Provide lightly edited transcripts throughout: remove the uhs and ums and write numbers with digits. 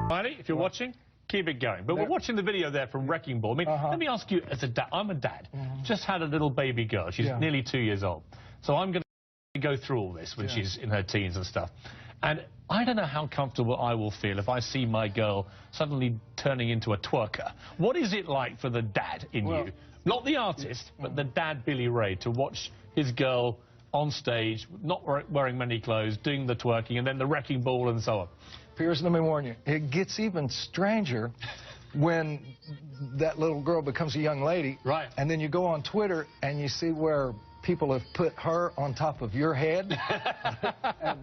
Miley, if you're watching, keep it going. But we're watching the video there from Wrecking Ball. I mean, let me ask you, as a dad, I'm a dad, just had a little baby girl. She's nearly 2 years old. So I'm going to go through all this when she's in her teens and stuff. And I don't know how comfortable I will feel if I see my girl suddenly turning into a twerker. What is it like for the dad in you? Not the artist, but the dad, Billy Ray, to watch his girl on stage, not wearing many clothes, doing the twerking, and then the Wrecking Ball and so on. Piers, let me warn you, it gets even stranger when that little girl becomes a young lady. Right. And then you go on Twitter and you see where people have put her on top of your head.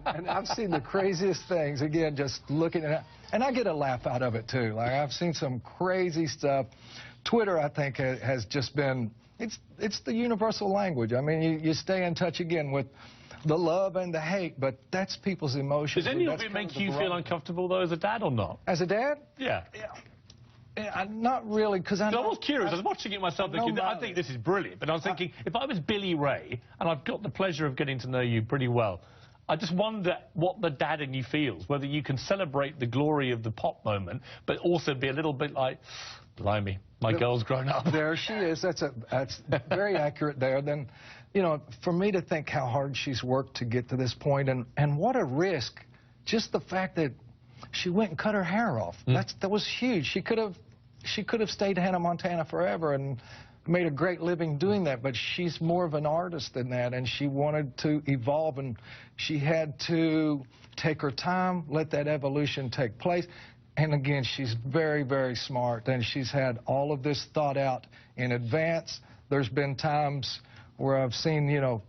and I've seen the craziest things, again, just looking at it. And I get a laugh out of it, too. Like, I've seen some crazy stuff. Twitter, I think, has just been, it's the universal language. I mean, you stay in touch, again, with the love and the hate, but that's people's emotions. Does any of it make you feel uncomfortable, though, as a dad, or not? As a dad? Yeah. Not really, because I was curious. I was watching it myself, thinking, I think this is brilliant. But I was thinking, if I was Billy Ray, and I've got the pleasure of getting to know you pretty well, I just wonder what the dad in you feels, whether you can celebrate the glory of the pop moment, but also be a little bit like, blimey, my girl's grown up. There she is. That's very accurate there. Then, you know, for me to think how hard she's worked to get to this point, and what a risk. Just the fact that she went and cut her hair off. That was huge. She could have stayed Hannah Montana forever and made a great living doing that, but she's more of an artist than that, and she wanted to evolve, and she had to take her time, let that evolution take place. And again, she's very, very smart, and she's had all of this thought out in advance. There's been times where I've seen, you know,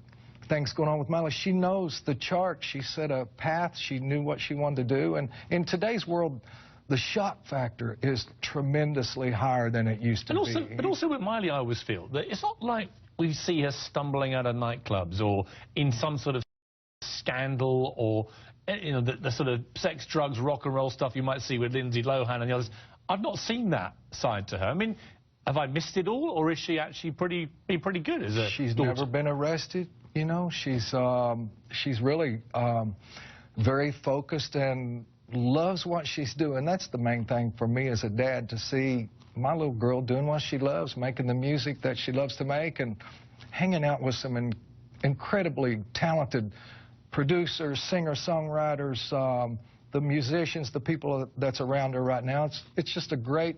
things going on with Miley. She knows the chart. She set a path. She knew what she wanted to do. And in today's world, the shock factor is tremendously higher than it used to be. But also with Miley, I always feel that it's not like we see her stumbling out of nightclubs or in some sort of scandal or, you know, the sort of sex, drugs, rock and roll stuff you might see with Lindsay Lohan and the others. I've not seen that side to her. I mean, have I missed it all, or is she actually pretty good as a She's daughter? never been arrested. You know, she's really very focused and loves what she's doing. That's the main thing for me as a dad, to see my little girl doing what she loves, making the music that she loves to make, and hanging out with some incredibly talented producers, singer-songwriters, the musicians, the people that's around her right now. It's just a great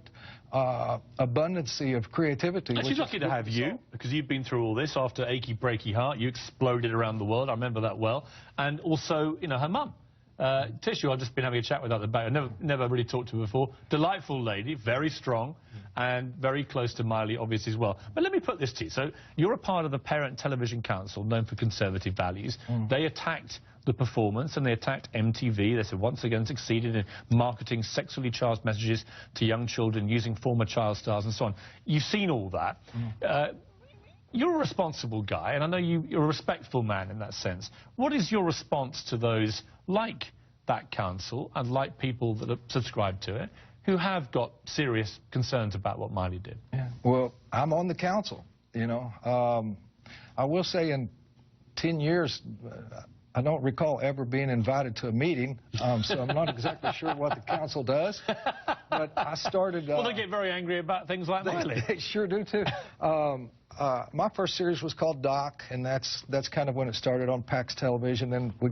abundancy of creativity. And she's lucky to have you, because you've been through all this after Achy Breaky Heart. You exploded around the world. I remember that well. And also, you know, her mum. Tishu, I've just been having a chat with her about it. Never really talked to her before. Delightful lady, very strong, and very close to Miley, obviously, as well. But let me put this to you. So you're a part of the Parent Television Council, known for conservative values. They attacked the performance, and they attacked MTV. They said, once again, succeeded in marketing sexually charged messages to young children using former child stars and so on. You've seen all that. You're a responsible guy, and I know you're a respectful man in that sense. What is your response to those like that council and like people that have subscribed to it who have got serious concerns about what Miley did? Yeah. Well, I'm on the council, you know. I will say in 10 years, I don't recall ever being invited to a meeting, so I'm not exactly sure what the council does. But I started... well, they get very angry about things like Miley. They sure do, too. My first series was called Doc, and that's kind of when it started on PAX Television. Then we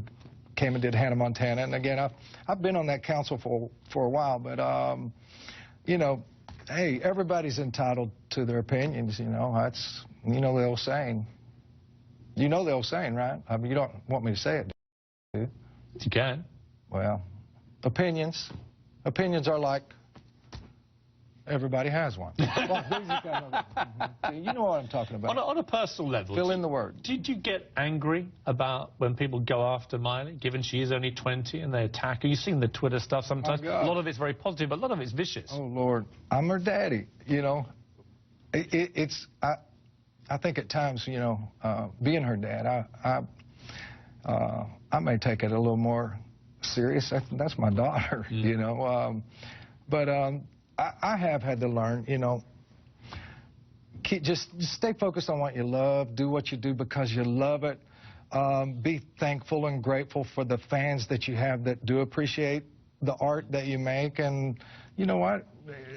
came and did Hannah Montana. And again, I've been on that council for a while, but, you know, hey, everybody's entitled to their opinions, you know. That's, you know, the old saying. You know the old saying, right? I mean, you don't want me to say it, do you? You can. Well, opinions are like everybody has one. Well, you know what I'm talking about. On a personal level, fill in the word. Did you get angry about when people go after Miley, given she is only 20 and they attack her? You've seen the Twitter stuff sometimes. A lot of it's very positive, but a lot of it's vicious. Oh, Lord. I'm her daddy, you know. I think at times, you know, being her dad, I may take it a little more serious. That's my daughter, you know. But I have had to learn, you know, just stay focused on what you love, do what you do because you love it. Be thankful and grateful for the fans that you have that do appreciate the art that you make, and you know what?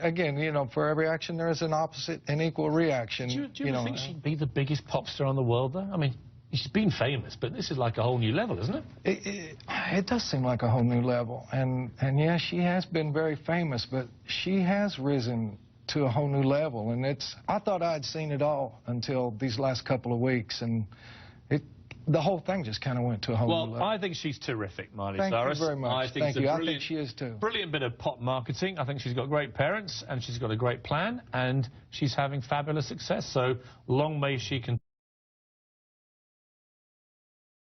Again, you know, for every action there is an opposite and equal reaction. Do you know, think she'd be the biggest pop star in the world, though? I mean, she's been famous, but this is like a whole new level, isn't it? It does seem like a whole new level, and yeah, she has been very famous, but she has risen to a whole new level, and I thought I'd seen it all until these last couple of weeks, and the whole thing just kind of went to a whole new level. Well, I think she's terrific, Miley Thank Cyrus. you very much. Thank you. I think she is too. Brilliant bit of pop marketing. I think she's got great parents, and she's got a great plan, and she's having fabulous success. So long may she continue.